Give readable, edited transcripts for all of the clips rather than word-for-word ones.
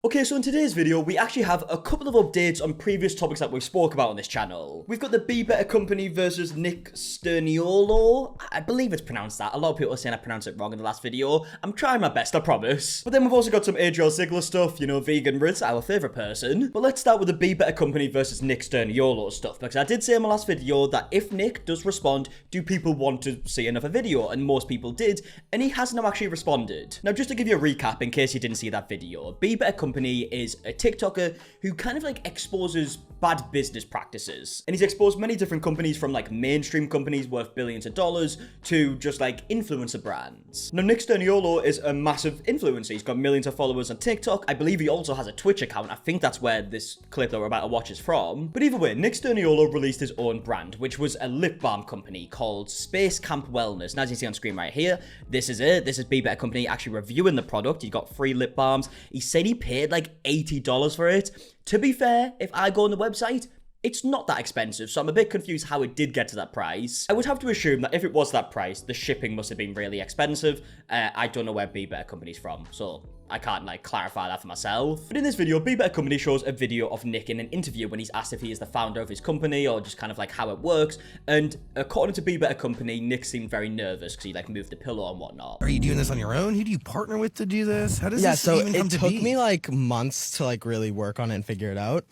Okay, so in today's video, we actually have a couple of updates on previous topics that we've spoke about on this channel. We've got the Be Better Company versus Nick Sturniolo. I believe it's pronounced that. A lot of people are saying I pronounced it wrong in the last video. I'm trying my best, I promise. But then we've also got some Adriel Sigler stuff, you know, vegan Ritz, our favourite person. But let's start with the Be Better Company versus Nick Sturniolo stuff, because I did say in my last video that if Nick does respond, do people want to see another video? And most people did, and he has now actually responded. Now, just to give you a recap in case you didn't see that video, Be Better Company is a TikToker who kind of like exposes bad business practices. And he's exposed many different companies, from like mainstream companies worth billions of dollars to just like influencer brands. Now, Nick Sturniolo is a massive influencer. He's got millions of followers on TikTok. I believe he also has a Twitch account. I think that's where this clip that we're about to watch is from. But either way, Nick Sturniolo released his own brand, which was a lip balm company called Space Camp Wellness. And as you see on screen right here, this is it. This is Be Better Company actually reviewing the product. He got free lip balms. He said he paid like $80 for it. To be fair, if I go on the website, it's not that expensive, so I'm a bit confused how it did get to that price. I would have to assume that if it was that price, the shipping must have been really expensive. I don't know where Be Better Company's from, so I can't like clarify that for myself. But in this video, Be Better Company shows a video of Nick in an interview when he's asked if he is the founder of his company or just kind of like how it works. And according to Be Better Company, Nick seemed very nervous because he like moved the pillow and whatnot. Are you doing this on your own? Who do you partner with to do this? How does this even come to be? Yeah, so it took me like months to like really work on it and figure it out.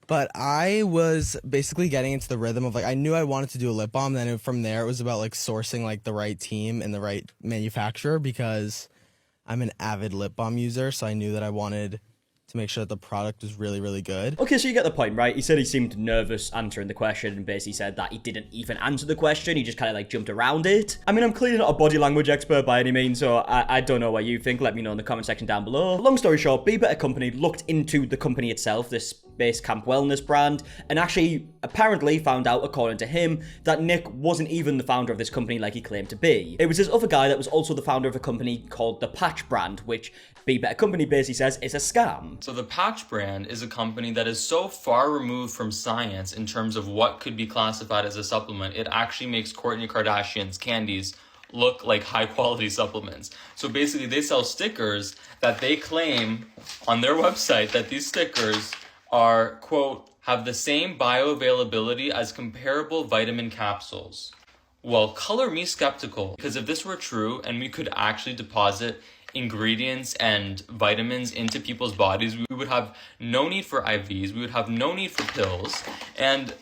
But I was basically getting into the rhythm of like, I knew I wanted to do a lip balm. Then from there, it was about like sourcing like the right team and the right manufacturer, because I'm an avid lip balm user. So I knew that I wanted to make sure that the product was really, really good. Okay, so you get the point, right? He said he seemed nervous answering the question and basically said that he didn't even answer the question. He just kind of like jumped around it. I mean, I'm clearly not a body language expert by any means, so I don't know what you think. Let me know in the comment section down below. Long story short, Be Better Company looked into the company itself, this Space Camp Wellness brand, and actually apparently found out, according to him, that Nick wasn't even the founder of this company like he claimed to be. It was this other guy that was also the founder of a company called the Patch brand, which Be Better Company basically says is a scam. So the Patch brand is a company that is so far removed from science in terms of what could be classified as a supplement, it actually makes Kourtney Kardashian's candies look like high quality supplements. So basically they sell stickers that they claim on their website that these stickers are, quote, have the same bioavailability as comparable vitamin capsules. Well, color me skeptical, because if this were true and we could actually deposit ingredients and vitamins into people's bodies, we would have no need for IVs, we would have no need for pills, and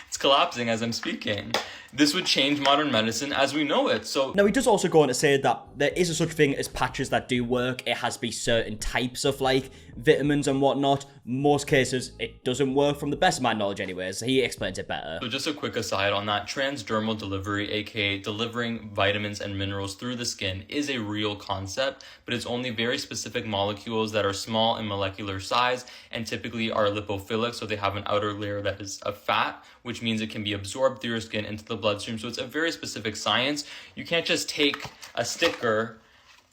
it's collapsing as I'm speaking. This would change modern medicine as we know it. So now he does also go on to say that there is a such thing as patches that do work. It has to be certain types of like vitamins and whatnot. Most cases it doesn't work, from the best of my knowledge anyways. He explains it better. So just a quick aside on that, transdermal delivery, aka delivering vitamins and minerals through the skin, is a real concept, but it's only very specific molecules that are small in molecular size and typically are lipophilic, so they have an outer layer that is of fat, which means it can be absorbed through your skin into the bloodstream. So it's a very specific science. You can't just take a sticker,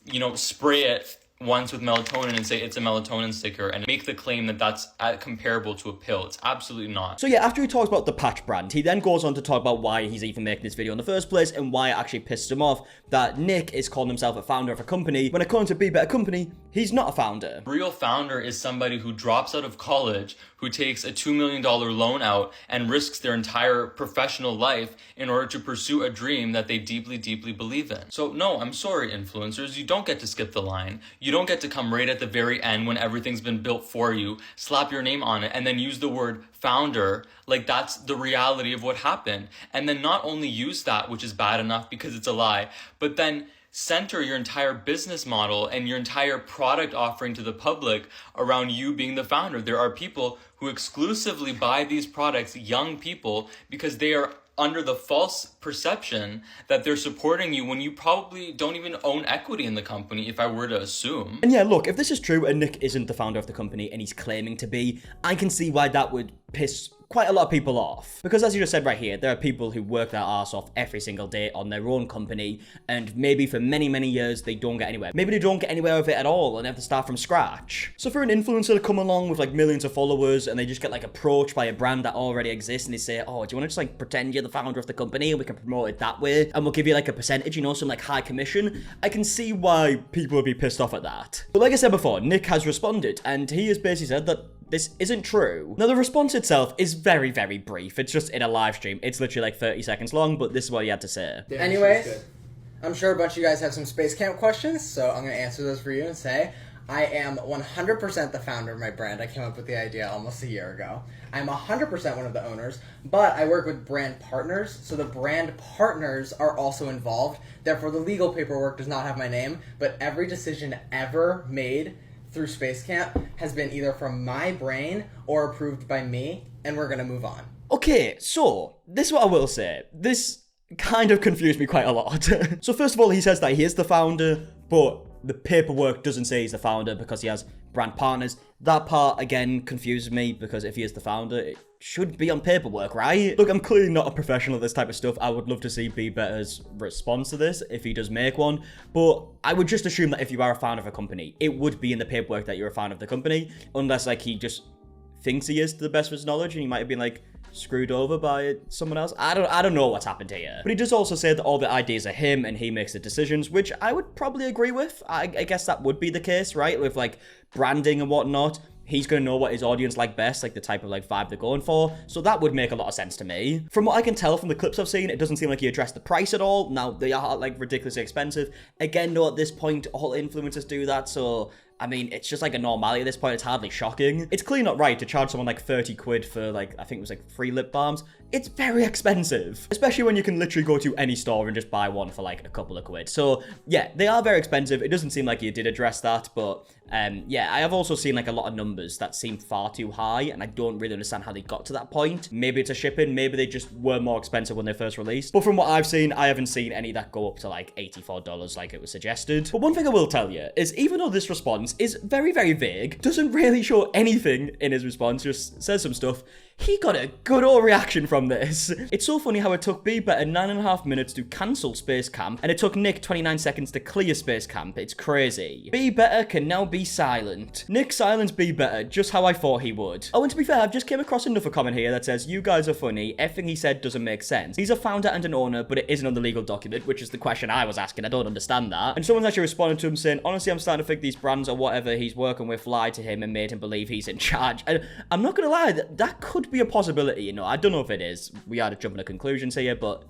you know, spray it once with melatonin and say it's a melatonin sticker and make the claim that that's comparable to a pill. It's absolutely not. So yeah, after he talks about the Patch brand, he then goes on to talk about why he's even making this video in the first place and why it actually pisses him off that Nick is calling himself a founder of a company when, according to Be Better Company, he's not a founder. Real founder is somebody who drops out of college, who takes a $2 million loan out and risks their entire professional life in order to pursue a dream that they deeply, deeply believe in. So no, I'm sorry, influencers, you don't get to skip the line. You don't get to come right at the very end when everything's been built for you, slap your name on it, and then use the word founder like that's the reality of what happened. And then not only use that, which is bad enough because it's a lie, but then center your entire business model and your entire product offering to the public around you being the founder. There are people who exclusively buy these products, young people, because they are under the false perception that they're supporting you when you probably don't even own equity in the company, if I were to assume. And yeah, look, if this is true and Nick isn't the founder of the company and he's claiming to be, I can see why that would piss quite a lot of people off. Because as you just said right here, there are people who work their arse off every single day on their own company, and maybe for many, many years, they don't get anywhere. Maybe they don't get anywhere with it at all, and they have to start from scratch. So for an influencer to come along with like millions of followers, and they just get like approached by a brand that already exists, and they say, oh, do you want to just like pretend you're the founder of the company, and we can promote it that way, and we'll give you like a percentage, you know, some like high commission? I can see why people would be pissed off at that. But like I said before, Nick has responded, and he has basically said that this isn't true. Now, the response itself is very, very brief. It's just in a live stream. It's literally like 30 seconds long, but this is what he had to say. Anyways, I'm sure a bunch of you guys have some space camp questions, so I'm going to answer those for you and say, I am 100% the founder of my brand. I came up with the idea almost a year ago. I'm 100% one of the owners, but I work with brand partners, so the brand partners are also involved. Therefore, the legal paperwork does not have my name, but every decision ever made through Space Camp has been either from my brain or approved by me, and we're gonna move on. Okay, so this is what I will say. This kind of confused me quite a lot. So first of all, he says that he is the founder, but the paperwork doesn't say he's the founder because he has brand partners. That part, again, confuses me because if he is the founder, it should be on paperwork, right? Look, I'm clearly not a professional at this type of stuff. I would love to see Be Better's response to this if he does make one, but I would just assume that if you are a founder of a company, it would be in the paperwork that you're a founder of the company, unless like he just thinks he is to the best of his knowledge and he might have been like screwed over by someone else. I don't know what's happened here. But he does also say that all the ideas are him and he makes the decisions, which I would probably agree with. I guess that would be the case, right? With like branding and whatnot. He's going to know what his audience like best, like the type of like vibe they're going for. So that would make a lot of sense to me. From what I can tell from the clips I've seen, it doesn't seem like he addressed the price at all. Now, they are like ridiculously expensive. Again, though, at this point, all influencers do that. So, I mean, it's just like a normality at this point. It's hardly shocking. It's clearly not right to charge someone like 30 quid for like, I think it was like 3 lip balms. It's very expensive, especially when you can literally go to any store and just buy one for like a couple of quid. So yeah, they are very expensive. It doesn't seem like you did address that, but yeah, I have also seen like a lot of numbers that seem far too high, and I don't really understand how they got to that point. Maybe it's a shipping, maybe they just were more expensive when they first released. But from what I've seen, I haven't seen any that go up to like $84 like it was suggested. But one thing I will tell you is even though this response is very, very vague, doesn't really show anything in his response, just says some stuff, he got a good old reaction from this. It's so funny how it took Be Better 9.5 minutes to cancel Space Camp, and it took Nick 29 seconds to clear Space Camp. It's crazy. Be Better can now be silent. Nick silenced Be Better just how I thought he would. Oh, and to be fair, I've just came across another comment here that says, you guys are funny, everything he said doesn't make sense. He's a founder and an owner, but it isn't on the legal document, which is the question I was asking. I don't understand that. And someone's actually responded to him saying, honestly, I'm starting to think these brands or whatever he's working with lied to him and made him believe he's in charge. And I'm not gonna lie, that could be a possibility, you know. I don't know if it is. We are jumping to conclusions here, but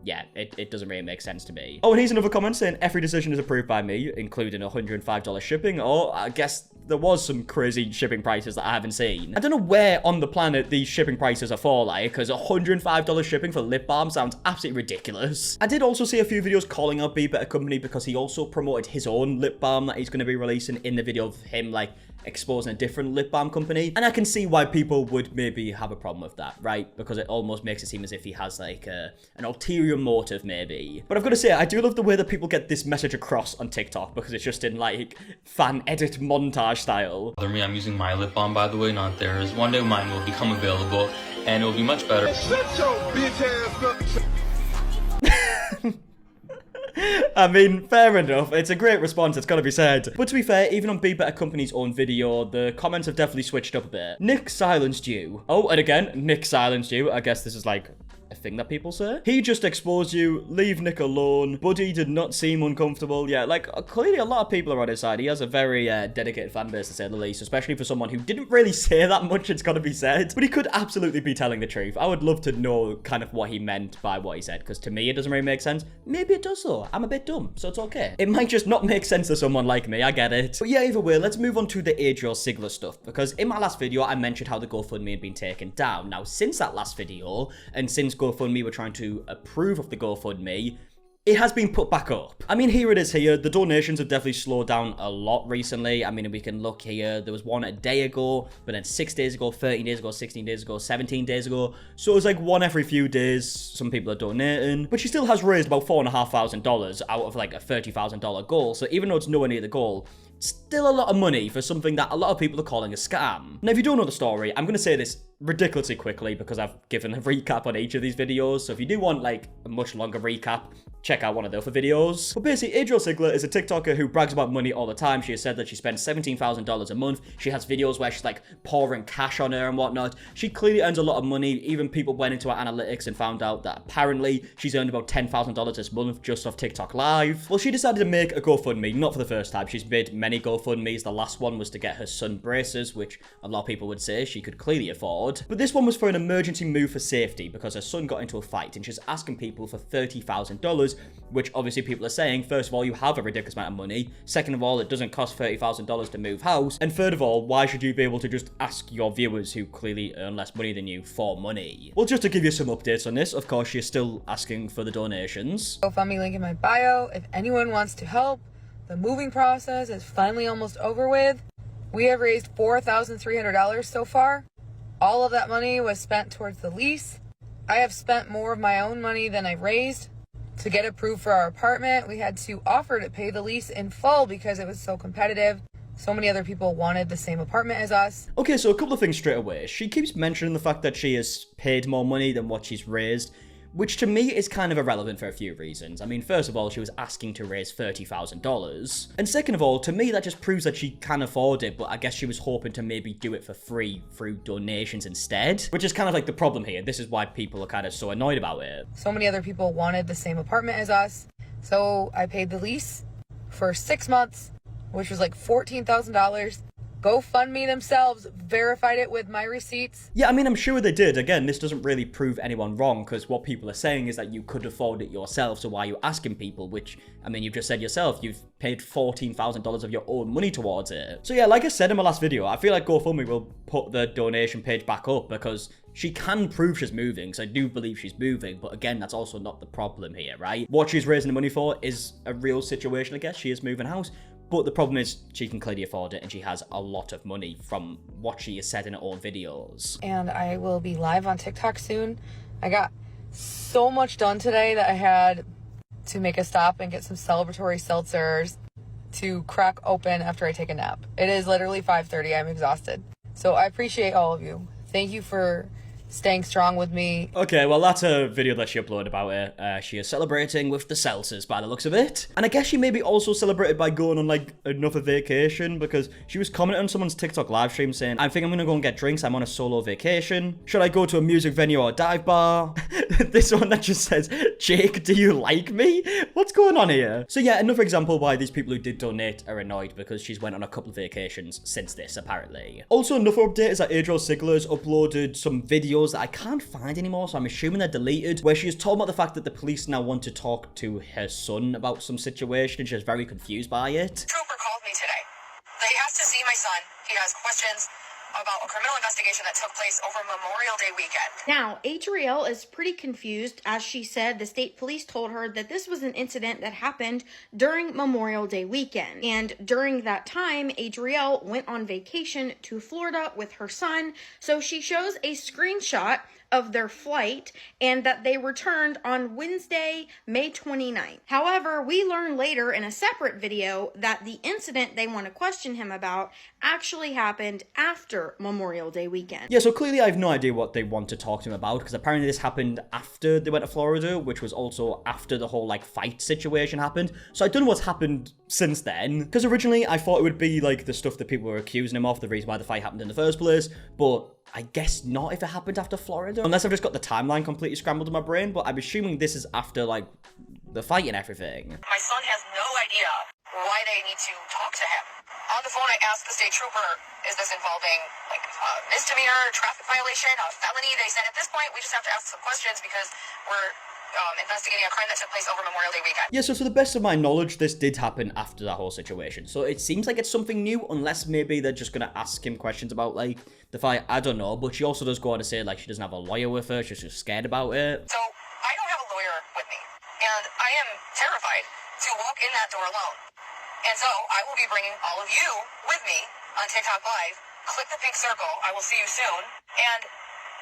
yeah, it doesn't really make sense to me. Oh, and here's another comment saying every decision is approved by me, including $105 shipping. Oh, I guess there was some crazy shipping prices that I haven't seen. I don't know where on the planet these shipping prices are for, like, because $105 shipping for lip balm sounds absolutely ridiculous. I did also see a few videos calling out Be Better Company because he also promoted his own lip balm that he's going to be releasing in the video of him, like, exposing a different lip balm company. And I can see why people would maybe have a problem with that, right? Because it almost makes it seem as if he has like an ulterior motive maybe. But I've got to say, I do love the way that people get this message across on TikTok because it's just in like fan edit montage style. For me, I'm using my lip balm, by the way, not theirs. One day mine will become available and it will be much better. Shut your bitch ass up. I mean, fair enough. It's a great response, it's gotta be said. But to be fair, even on Be Better Company's own video, the comments have definitely switched up a bit. Nick silenced you. Oh, and again, Nick silenced you. I guess this is like a thing that people say. He just exposed you. Leave Nick alone. Buddy did not seem uncomfortable. Yeah, like, clearly a lot of people are on his side. He has a very dedicated fan base, to say the least, especially for someone who didn't really say that much, it's gotta be said. But he could absolutely be telling the truth. I would love to know kind of what he meant by what he said, because to me, it doesn't really make sense. Maybe it does, though. I'm a bit dumb, so it's okay. It might just not make sense to someone like me, I get it. But yeah, either way, let's move on to the Adriel Sigler stuff, because in my last video, I mentioned how the GoFundMe had been taken down. Now, since that last video, and since GoFundMe were trying to approve of the GoFundMe, it has been put back up. I mean, here it is here. The donations have definitely slowed down a lot recently. I mean, we can look here. There was one a day ago, but then 6 days ago, 13 days ago, 16 days ago, 17 days ago. So it was like one every few days. Some people are donating. But she still has raised about $4,500 out of like a $30,000 goal. So even though it's nowhere near the goal, it's still a lot of money for something that a lot of people are calling a scam. Now, if you don't know the story, I'm going to say this ridiculously quickly because I've given a recap on each of these videos. So if you do want like a much longer recap, check out one of the other videos. But basically, Adriel Sigler is a TikToker who brags about money all the time. She has said that she spends $17,000 a month. She has videos where she's like pouring cash on her and whatnot. She clearly earns a lot of money. Even people went into her analytics and found out that apparently she's earned about $10,000 this month just off TikTok Live. Well, she decided to make a GoFundMe, not for the first time. She's made many GoFundMes. The last one was to get her son braces, which a lot of people would say she could clearly afford. But this one was for an emergency move for safety because her son got into a fight and she's asking people for $30,000, which obviously people are saying, first of all, you have a ridiculous amount of money. Second of all, it doesn't cost $30,000 to move house. And third of all, why should you be able to just ask your viewers who clearly earn less money than you for money? Well, just to give you some updates on this, of course, she's still asking for the donations. GoFundMe link in my bio if anyone wants to help. The moving process is finally almost over with. We have raised $4,300 so far. All of that money was spent towards the lease. I have spent more of my own money than I raised. To get approved for our apartment, we had to offer to pay the lease in full because it was so competitive. So many other people wanted the same apartment as us. Okay, so a couple of things straight away. She keeps mentioning the fact that she has paid more money than what she's raised, which to me is kind of irrelevant for a few reasons. I mean, first of all, she was asking to raise $30,000. And second of all, to me, that just proves that she can afford it, but I guess she was hoping to maybe do it for free through donations instead, which is kind of like the problem here. This is why people are kind of so annoyed about it. So many other people wanted the same apartment as us. So I paid the lease for 6 months, which was like $14,000. GoFundMe themselves verified it with my receipts. Yeah, I mean, I'm sure they did. Again, this doesn't really prove anyone wrong, because what people are saying is that you could afford it yourself, so why are you asking people? Which, I mean, you've just said yourself, you've paid $14,000 of your own money towards it. So yeah, like I said in my last video, I feel like GoFundMe will put the donation page back up, because she can prove she's moving, so I do believe she's moving, but again, that's also not the problem here, right? What she's raising the money for is a real situation, I guess. She is moving house. But the problem is she can clearly afford it and she has a lot of money from what she has said in her own videos. And I will be live on TikTok soon. I got so much done today that I had to make a stop and get some celebratory seltzers to crack open after I take a nap. It is literally 5:30. I'm exhausted. So I appreciate all of you. Thank you for staying strong with me. Okay, well, that's a video that she uploaded about it. She is celebrating with the seltzers by the looks of it. And I guess she maybe also celebrated by going on like another vacation, because she was commenting on someone's TikTok live stream saying, I think I'm gonna go and get drinks. I'm on a solo vacation. Should I go to a music venue or a dive bar? This one that just says, Jake, do you like me? What's going on here? So yeah, another example why these people who did donate are annoyed, because she's went on a couple of vacations since this, apparently. Also, another update is that Adriel Sigler's uploaded some videos that I can't find anymore, so I'm assuming they're deleted, where she is told about the fact that the police now want to talk to her son about some situation, and she's very confused by it. Trooper called me today. He has to see my son. He has questions about a criminal investigation that took place over Memorial Day weekend. Now, Adriel is pretty confused. As she said, the state police told her that this was an incident that happened during Memorial Day weekend. And during that time, Adriel went on vacation to Florida with her son. So she shows a screenshot of their flight and that they returned on Wednesday, May 29th. However, we learn later in a separate video that the incident they want to question him about actually happened after Memorial Day weekend. Yeah, so clearly I have no idea what they want to talk to him about, because apparently this happened after they went to Florida, which was also after the whole like fight situation happened. So I don't know what's happened since then, because originally I thought it would be like the stuff that people were accusing him of, the reason why the fight happened in the first place, but I guess not if it happened after Florida. Unless I've just got the timeline completely scrambled in my brain, but I'm assuming this is after, like, the fight and everything. My son has no idea why they need to talk to him. On the phone, I asked the state trooper, is this involving, like, a misdemeanor, traffic violation, a felony? They said, at this point, we just have to ask some questions because we're investigating a crime that took place over Memorial Day weekend. Yeah, so to the best of my knowledge, this did happen after that whole situation. So it seems like it's something new, unless maybe they're just going to ask him questions about, like, the fight. I don't know, but she also does go on to say, like, she doesn't have a lawyer with her. She's just scared about it. So, I don't have a lawyer with me, and I am terrified to walk in that door alone. And so, I will be bringing all of you with me on TikTok Live. Click the pink circle. I will see you soon. And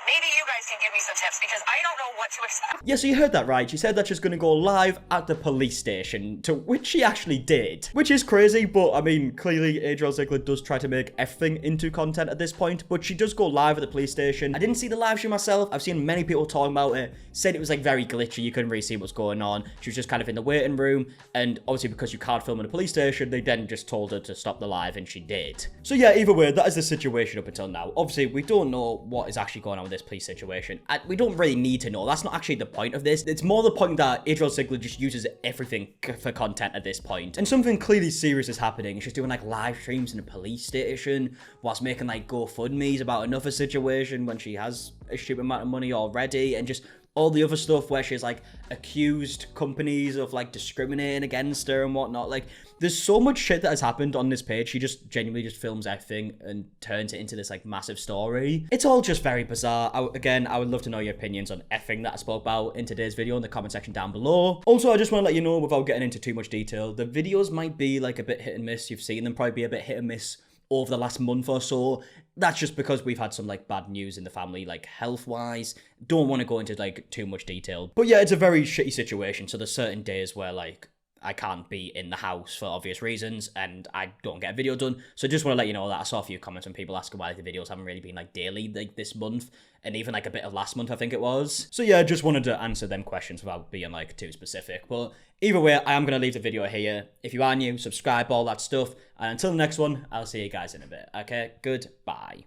maybe you guys can give me some tips because I don't know what to expect. Yeah, so you heard that right. She said that she's going to go live at the police station, to which she actually did. Which is crazy, but I mean, clearly Adriel Sigler does try to make everything into content at this point, but she does go live at the police station. I didn't see the live stream myself. I've seen many people talking about it, said it was like very glitchy. You couldn't really see what's going on. She was just kind of in the waiting room, and obviously because you can't film in a police station, they then just told her to stop the live, and she did. So yeah, either way, that is the situation up until now. Obviously, we don't know what is actually going on with this police situation. We don't really need to know. That's not actually the point of this. It's more the point that Adriel Sigler just uses everything for content at this point. And something clearly serious is happening. She's doing like live streams in a police station whilst making like GoFundMes about another situation when she has a stupid amount of money already, and just all the other stuff where she's like accused companies of like discriminating against her and whatnot. Like, there's so much shit that has happened on this page. She just genuinely just films everything and turns it into this like massive story. It's all just very bizarre. Again, I would love to know your opinions on everything that I spoke about in today's video in the comment section down below. Also, I just want to let you know, without getting into too much detail, the videos might be like a bit hit and miss. You've seen them probably be a bit hit and miss over the last month or so. That's just because we've had some like bad news in the family, like health wise. Don't want to go into like too much detail, but yeah, it's a very shitty situation. So there's certain days where like I can't be in the house for obvious reasons and I don't get a video done. So just want to let you know that I saw a few comments from people asking why the videos haven't really been like daily like this month, and even like a bit of last month I think it was. So yeah, just wanted to answer them questions without being like too specific. But either way, I am going to leave the video here. If you are new, subscribe, all that stuff. And until the next one, I'll see you guys in a bit. Okay, goodbye.